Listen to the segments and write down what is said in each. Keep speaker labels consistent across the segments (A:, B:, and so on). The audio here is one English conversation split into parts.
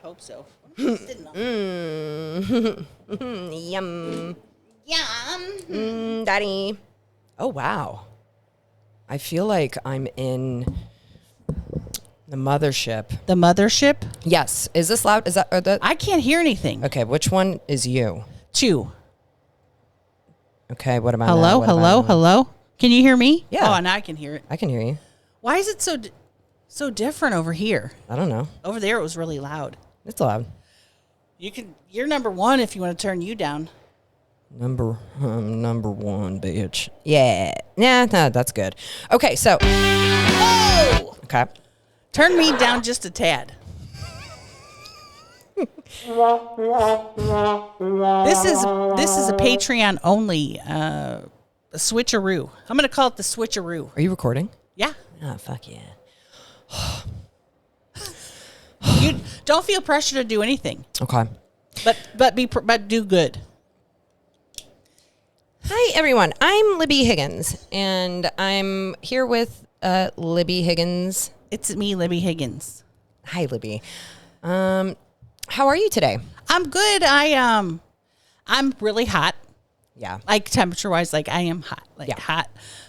A: hope so. What am I sitting on?
B: Yum.
A: Yum.
B: Daddy. Oh, wow. I feel like I'm in the mothership.
A: The mothership?
B: Yes. Is this loud? Is that?
A: I can't hear anything.
B: Okay, which one is you?
A: 2.
B: Okay, what about
A: Hello,
B: now? What
A: hello,
B: about now?
A: hello. Can you hear me?
B: Yeah.
A: Oh, now I can hear it.
B: I can hear you.
A: Why is it so different over here?
B: I don't know.
A: Over there, it was really loud.
B: It's loud.
A: You're number 1 if you want to turn you down.
B: Number 1, bitch. Yeah. Nah, that's good. Okay, so.
A: Oh!
B: Okay.
A: Turn me down just a tad. This is a Patreon only Switch-a-Roo. I'm going to call it the Switch-a-Roo.
B: Are you recording?
A: Yeah.
B: Oh, fuck yeah.
A: You don't feel pressure to do anything.
B: Okay.
A: But do good.
B: Hi, everyone. I'm Libby Higgins, and I'm here with Libby Higgins.
A: It's me, Libby Higgins.
B: Hi, Libby. How are you today?
A: I'm good. I'm really hot.
B: Yeah.
A: Like temperature wise, like I am hot. Like
B: Yeah.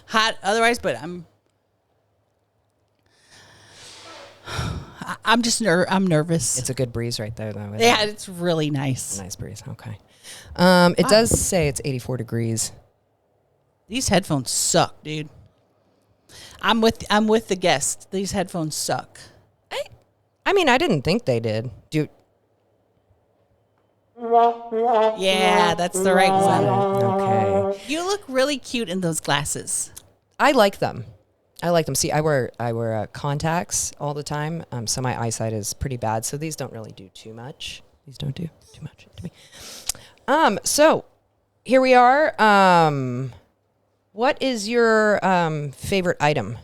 A: hot otherwise, but I'm just I'm nervous.
B: It's a good breeze right there, though.
A: Yeah, it's really nice.
B: A nice breeze. Okay. It does say it's 84 degrees.
A: These headphones suck, dude. I'm with the guest. These headphones suck.
B: I mean, I didn't think they did.
A: Yeah, that's the right one.
B: Okay.
A: You look really cute in those glasses.
B: I like them. See, I wear contacts all the time, so my eyesight is pretty bad. So these don't really do too much. These don't do too much to me. So here we are. What is your favorite item?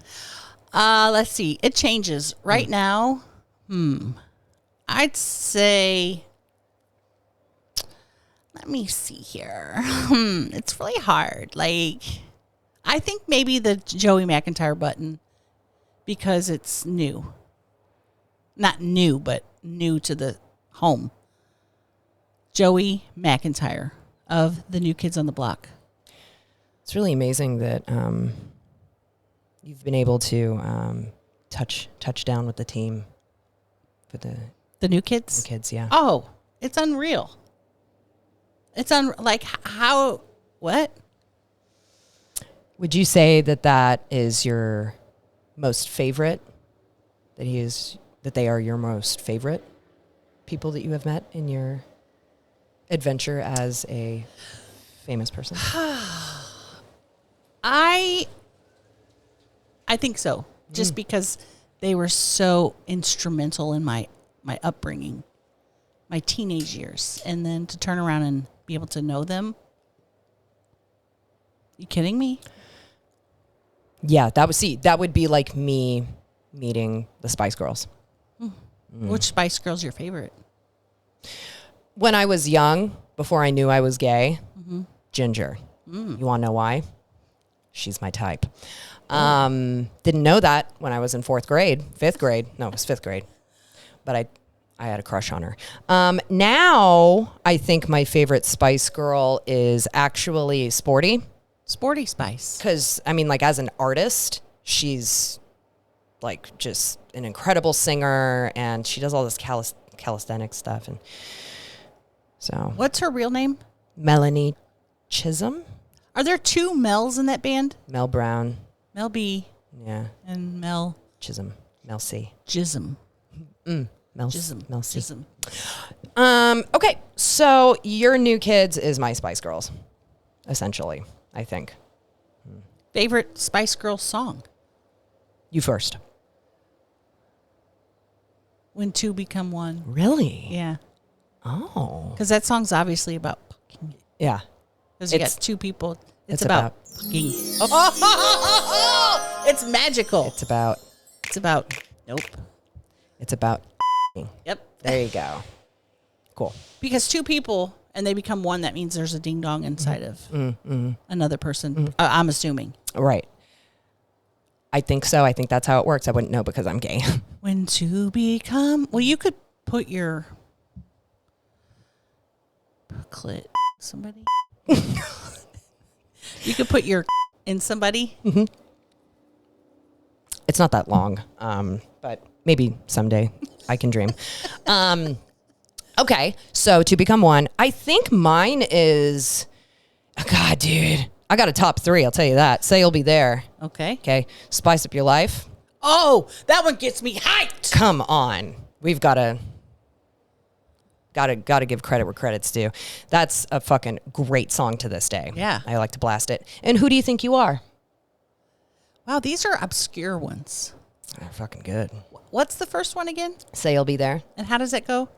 A: Let's see. It changes right now. I'd say. Let me see here. It's really hard. Like, I think maybe the Joey McIntyre button because it's new. Not new, but new to the home. Joey McIntyre of the New Kids on the Block.
B: It's really amazing that you've been able to touch down with the team for
A: The New Kids?
B: the kids. Yeah.
A: Oh, it's unreal. It's like how, what?
B: Would you say that is your most favorite? That they are your most favorite people that you have met in your adventure as a famous person?
A: I think so. Just because they were so instrumental in my upbringing, my teenage years, and then to turn around and be able to know them. You kidding me?
B: Yeah, that would be like me meeting the Spice Girls.
A: Which Spice Girl's your favorite?
B: When I was young, before I knew I was gay, Ginger. You want to know why? She's my type. Didn't know that when I was in 5th grade. No, it was 5th grade. But I had a crush on her. Now, I think my favorite Spice Girl is actually Sporty.
A: Sporty Spice.
B: Because, I mean, like, as an artist, she's, like, just an incredible singer, and she does all this calisthenics stuff. And so...
A: What's her real name?
B: Melanie Chisholm?
A: Are there 2 Mels in that band?
B: Mel Brown.
A: Mel B.
B: Yeah.
A: And Mel
B: Chisholm. Mel C.
A: Jism.
B: Mel
A: Jism.
B: Mel C.
A: Jism.
B: Okay, so your New Kids is my Spice Girls, essentially, I think.
A: Favorite Spice Girls song?
B: You first.
A: When Two Become One.
B: Really?
A: Yeah.
B: Oh.
A: Because that song's obviously about fucking.
B: Yeah.
A: Because you got 2 people. It's about fucking. Oh, it's magical.
B: It's about.
A: Nope.
B: It's about.
A: Yep.
B: There you go. Cool.
A: Because 2 people and they become one, that means there's a ding dong inside of another person. I'm assuming.
B: Right. I think so. I think that's how it works. I wouldn't know because I'm gay.
A: When 2 become. Well, you could put your clit somebody. You could put your in somebody.
B: Mm-hmm. It's not that long, but maybe someday I can dream. Okay, so to become one, I think mine is, oh God, dude. I got a top 3, I'll tell you that. Say you'll be there.
A: Okay.
B: Okay, spice up your life.
A: Oh, that one gets me hyped.
B: Come on. We've got to give credit where credit's due. That's a fucking great song to this day.
A: Yeah.
B: I like to blast it. And who do you think you are?
A: Wow, these are obscure ones.
B: They're fucking good.
A: What's the first one again?
B: Say you'll be there.
A: And how does it go?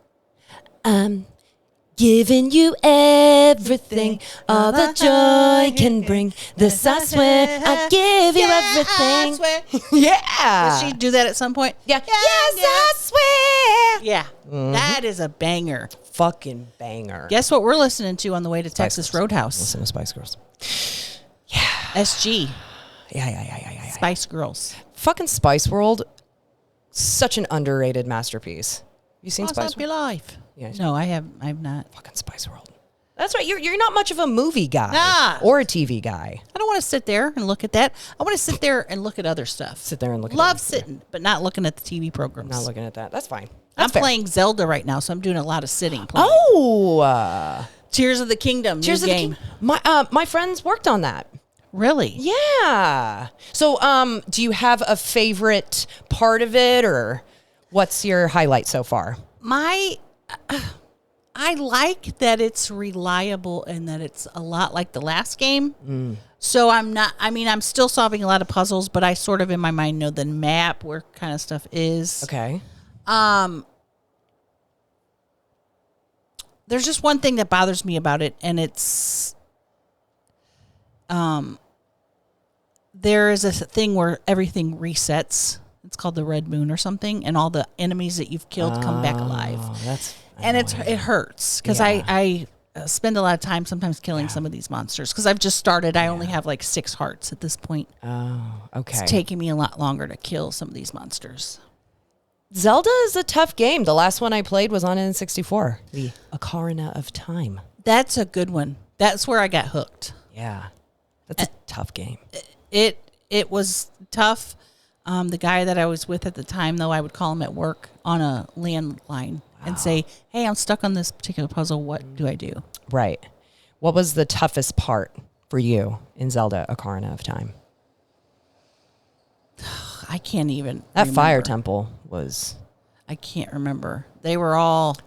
B: Giving you everything, all the joy can bring. This I swear, I give you everything.
A: I swear.
B: Yeah.
A: Did she do that at some point?
B: Yeah. Yes, I swear.
A: Yeah. That is a banger.
B: Fucking banger.
A: Guess what we're listening to on the way to Texas
B: Girls.
A: Roadhouse?
B: Listen to Spice Girls.
A: SG.
B: Yeah.
A: Spice Girls.
B: Fucking Spice World, such an underrated masterpiece. You seen
A: What's
B: Spice
A: up your life?
B: Yeah.
A: No, I have not.
B: Fucking Spice World. That's right. You're not much of a movie guy
A: Nah.
B: or a TV guy.
A: I don't want to sit there and look at that. I want to sit there and look at other stuff.
B: Sit there and look at
A: Love
B: other
A: sitting, but not looking at the TV programs.
B: Not looking at that. That's fine.
A: I'm
B: That's fair.
A: playing Zelda right now, so I'm doing a lot of sitting. Playing.
B: Oh,
A: Tears of the Kingdom,
B: Tears
A: new
B: of the
A: game.
B: My friends worked on that.
A: Really?
B: Yeah. So, do you have a favorite part of it, or what's your highlight so far?
A: I like that it's reliable and that it's a lot like the last game. So I'm still solving a lot of puzzles, but I sort of in my mind know the map where kind of stuff is.
B: Okay.
A: There's just one thing that bothers me about it, and it's there is a thing where everything resets. It's called the Red Moon or something, and all the enemies that you've killed come back alive. It hurts because I spend a lot of time sometimes killing some of these monsters because I've just started. I only have like 6 hearts at this point.
B: Oh, okay.
A: It's taking me a lot longer to kill some of these monsters.
B: Zelda is a tough game. The last one I played was on N64. The Ocarina of Time.
A: That's a good one. That's where I got hooked.
B: Yeah. That's a tough game.
A: It was tough. The guy that I was with at the time, though, I would call him at work on a landline and say, hey, I'm stuck on this particular puzzle. What do I do?
B: Right. What was the toughest part for you in Zelda Ocarina of Time?
A: I can't even
B: That
A: remember.
B: fire temple was...
A: I can't remember. They were all...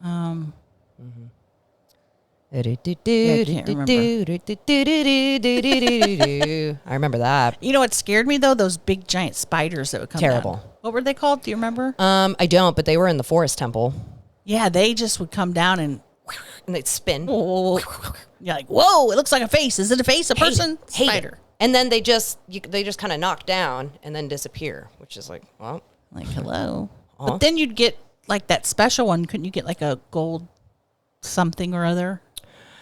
B: I
A: can't
B: remember that.
A: You know what scared me, though? Those big, giant spiders that would come
B: Terrible.
A: down. What were they called? Do you remember?
B: I don't, but they were in the forest temple.
A: Yeah, they just would come down and...
B: And they'd spin.
A: You're like, whoa, it looks like a face. Is it a face? A person?
B: Hate it.
A: Spider.
B: And then they just kind of knock down and then disappear, which is like, well...
A: Like, hello.
B: Uh-huh.
A: But then you'd get, like, that special one. Couldn't you get, like, a gold something or other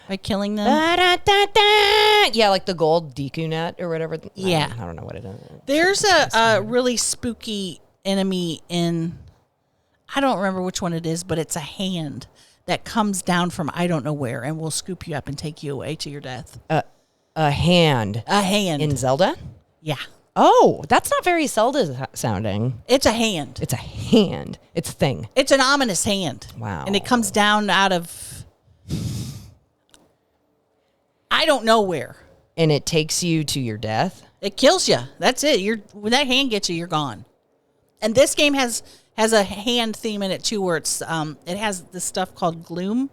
A: by killing them?
B: Yeah, like the gold Deku net or whatever.
A: Yeah.
B: I don't know what it is.
A: There's a really spooky enemy in, I don't remember which one it is, but it's a hand that comes down from I don't know where and will scoop you up and take you away to your death.
B: A hand.
A: A hand.
B: In Zelda?
A: Yeah.
B: Oh, that's not very Zelda sounding.
A: It's a hand.
B: It's a hand. It's a thing.
A: It's an ominous hand.
B: Wow.
A: And it comes down out of, I don't know where.
B: And it takes you to your death?
A: It kills you. That's it. When that hand gets you, you're gone. And this game has a hand theme in it too, where it's it has this stuff called gloom,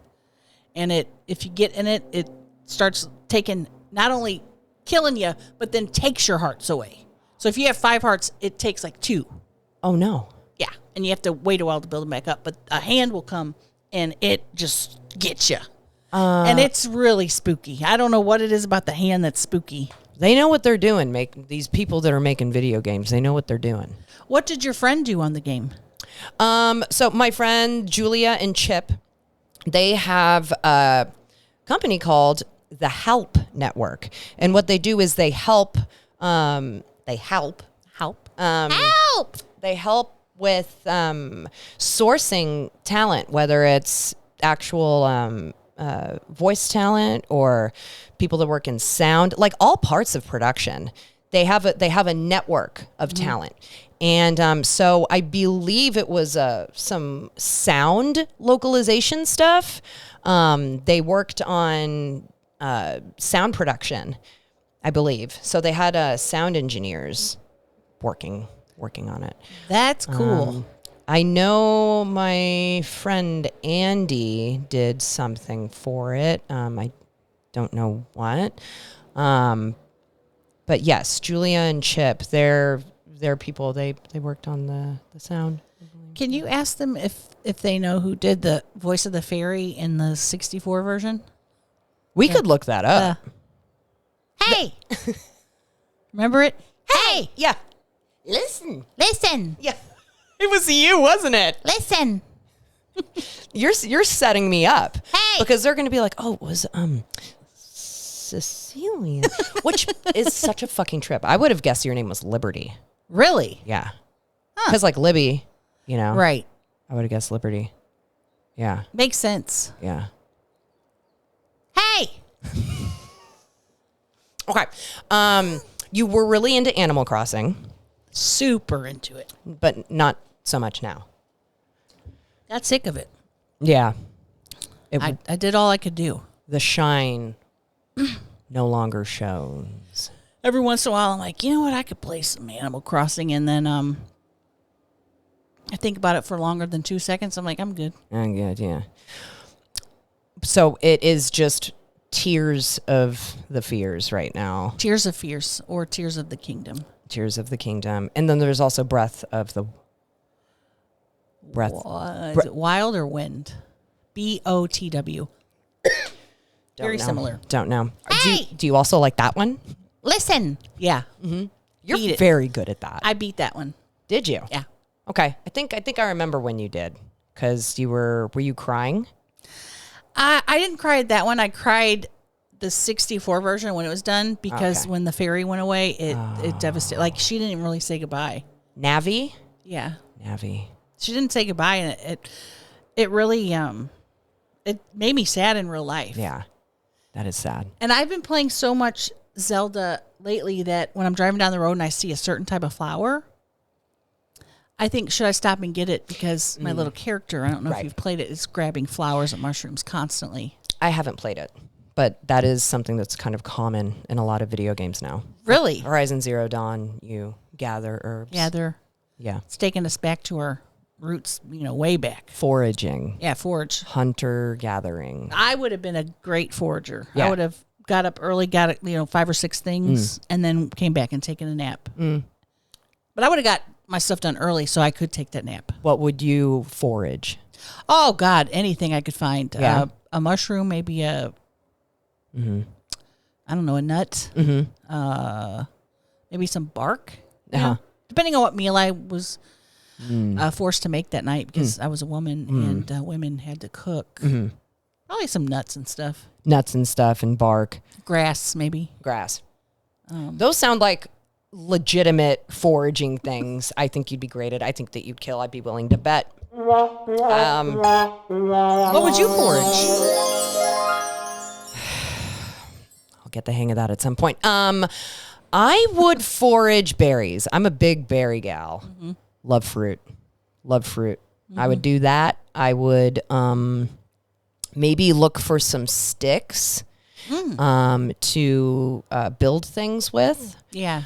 A: and if you get in it, it starts taking not only killing you, but then takes your hearts away. So if you have 5 hearts, it takes like 2.
B: Oh no.
A: Yeah, and you have to wait a while to build them back up. But a hand will come and it just gets you, and it's really spooky. I don't know what it is about the hand that's spooky.
B: They know what they're doing. These people that are making video games, they know what they're doing.
A: What did your friend do on the game?
B: So my friend Julia and Chip, they have a company called the Help Network, and what they do is they help. They help with sourcing talent, whether it's actual voice talent or people that work in sound, like all parts of production. They have a network of talent. And so I believe it was some sound localization stuff. They worked on sound production, I believe. So they had sound engineers working on it.
A: That's cool.
B: I know my friend Andy did something for it. I don't know what. But yes, Julia and Chip, they're people. They worked on the sound.
A: Can you ask them if they know who did the voice of the fairy in the 64 version?
B: We could look that up.
A: Hey! Remember it?
B: Hey! Yeah. Listen.
A: Yeah.
B: It was you, wasn't it?
A: Listen.
B: You're setting me up.
A: Hey!
B: Because they're going to be like, "Oh, it was Cecilia," which is such a fucking trip. I would have guessed your name was Liberty.
A: Really?
B: Yeah. Because like Libby,
A: Right.
B: I would have guessed Liberty. Yeah.
A: Makes sense.
B: Yeah.
A: Hey!
B: Okay. You were really into Animal Crossing,
A: Super into it.
B: but not so much now.
A: Got sick of it.
B: Yeah.
A: I did all I could do.
B: The shine no longer shows.
A: Every once in a while, I'm like, you know what? I could play some Animal Crossing, and then I think about it for longer than 2 seconds. I'm like, I'm good.
B: I'm good, yeah. So it is just Tears of the Fears right now.
A: Tears of Fierce or Tears of the Kingdom.
B: Tears of the Kingdom. And then there's also Breath of the...
A: Is it Wild or Wind? BOTW. Very
B: know.
A: similar.
B: Don't know.
A: Hey!
B: Do you also like that one?
A: Listen. Yeah.
B: You're
A: Beat it.
B: very good at that.
A: I beat that one.
B: Did you?
A: Yeah.
B: Okay. I think I remember when you did. Because were you crying?
A: I didn't cry at that one. I cried the 64 version when it was done because
B: Okay.
A: when the fairy went away, it devastated. Like, she didn't even really say goodbye.
B: Navi?
A: Yeah.
B: Navi.
A: She didn't say goodbye, and it really it made me sad in real life.
B: Yeah. That is sad.
A: And I've been playing so much Zelda lately that when I'm driving down the road and I see a certain type of flower, I think, should I stop and get it? Because my little character, I don't know if you've played it, is grabbing flowers and mushrooms constantly.
B: I haven't played it, but that is something that's kind of common in a lot of video games now.
A: Really?
B: Horizon Zero Dawn, you gather herbs. Yeah.
A: It's taking us back to our roots, way back.
B: Foraging.
A: Yeah, forage.
B: Hunter gathering.
A: I would have been a great forager.
B: Yeah.
A: I would have got up early, got 5 or 6 things, and then came back and taken a nap. But I would have got my stuff done early so I could take that nap.
B: What would you forage?
A: Oh, God, anything I could find.
B: Yeah.
A: A mushroom, maybe I don't know, a nut. Maybe some bark.
B: Uh-huh.
A: Depending on what meal I was forced to make that night because I was a woman and women had to cook. Probably some nuts and stuff.
B: Nuts and stuff and bark.
A: Grass, maybe.
B: Grass. Those sound like legitimate foraging things. I think you'd be great at. I think that you'd kill. I'd be willing to bet.
A: What would you forage?
B: I'll get the hang of that at some point. I would forage berries. I'm a big berry gal. Love fruit. I would do that. I would maybe look for some sticks to build things with.
A: Yeah.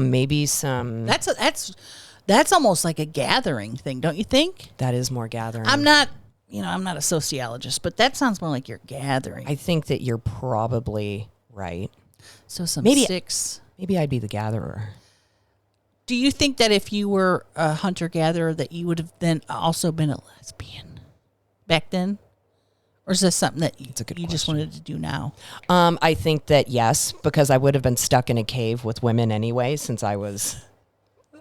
B: Maybe some...
A: That's almost like a gathering thing, don't you think?
B: That is more gathering.
A: I'm not a sociologist, but that sounds more like you're gathering.
B: I think that you're probably right.
A: So some
B: Maybe-
A: sticks.
B: Maybe I'd be the gatherer.
A: Do you think that if you were a hunter-gatherer that you would have then also been a lesbian back then? Or is this something that
B: That's a good
A: you just
B: question.
A: wanted to do now?
B: I think that yes, because I would have been stuck in a cave with women anyway, since I was,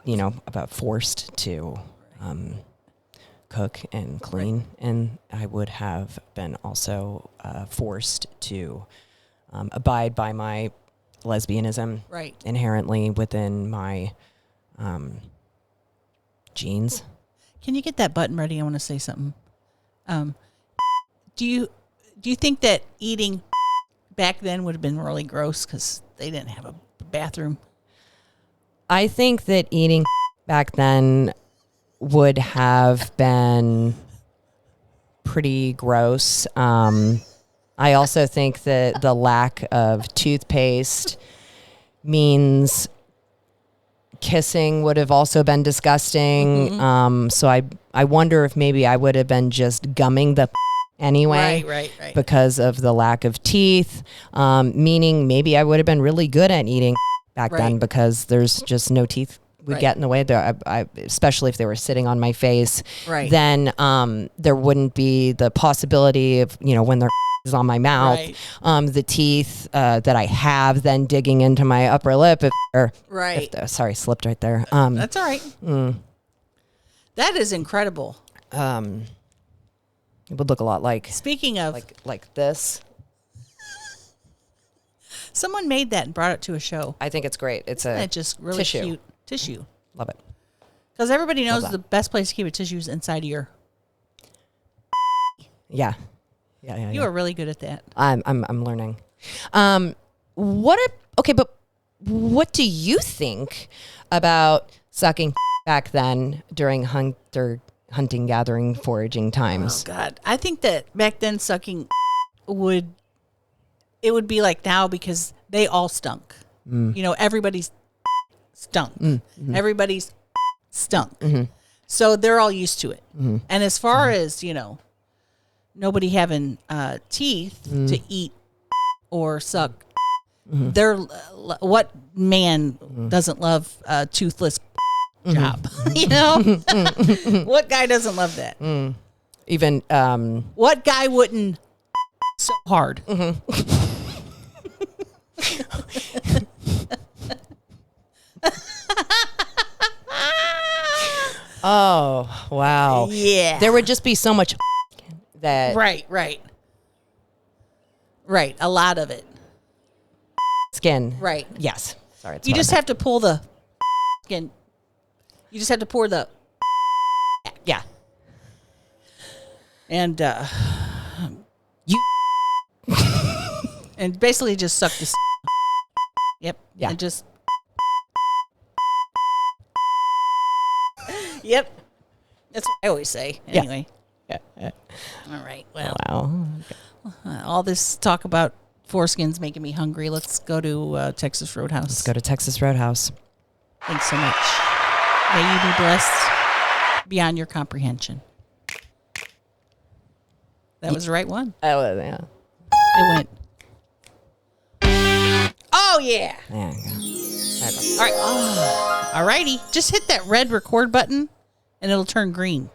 B: about forced to cook and clean. And I would have been also forced to abide by my lesbianism
A: Right.
B: inherently within my genes.
A: Can you get that button ready? I want to say something. Do you think that eating back then would have been really gross because they didn't have a bathroom?
B: I think that eating back then would have been pretty gross. I also think that the lack of toothpaste means kissing would have also been disgusting. So I wonder if maybe I would have been just gumming the anyway,
A: Right.
B: because of the lack of teeth. Meaning maybe I would have been really good at eating back then because there's just no teeth would get in the way. I especially if they were sitting on my face.
A: Right.
B: Then there wouldn't be the possibility of when they're is on my mouth, the teeth that I have then digging into my upper lip. Sorry, slipped right there.
A: That's all right. That is incredible.
B: It would look a lot like.
A: Speaking of,
B: like this.
A: Someone made that and brought it to a show.
B: I think it's great. It's
A: just really
B: tissue.
A: cute tissue.
B: Love it.
A: Because everybody knows the best place to keep a tissue is inside of your.
B: Yeah.
A: You are really good at that.
B: I'm learning. But what do you think about sucking back then during hunting, gathering, foraging times?
A: Oh God, I think that back then sucking would be like now because they all stunk. Everybody's stunk. Everybody's stunk. So they're all used to it. And as far as nobody having teeth to eat or suck. What man doesn't love a toothless job? What guy doesn't love that?
B: Even
A: what guy wouldn't so hard?
B: Oh wow!
A: Yeah,
B: there would just be so much that
A: right. A lot of it.
B: Skin.
A: Right.
B: Yes. Sorry.
A: You just have to pull the skin. You just have to pour the.
B: Yeah.
A: And
B: you.
A: And basically just suck the. Yep.
B: Yeah.
A: And just. Yep. That's what I always say. Anyway.
B: Yeah.
A: All right. Well.
B: Wow.
A: All this talk about foreskins making me hungry. Let's go to Texas Roadhouse.
B: Let's go to Texas Roadhouse.
A: Thanks so much. May you be blessed beyond your comprehension. That was the right one.
B: Oh, yeah.
A: It went. Oh, yeah.
B: There you go.
A: All right. All righty. Just hit that red record button and it'll turn green.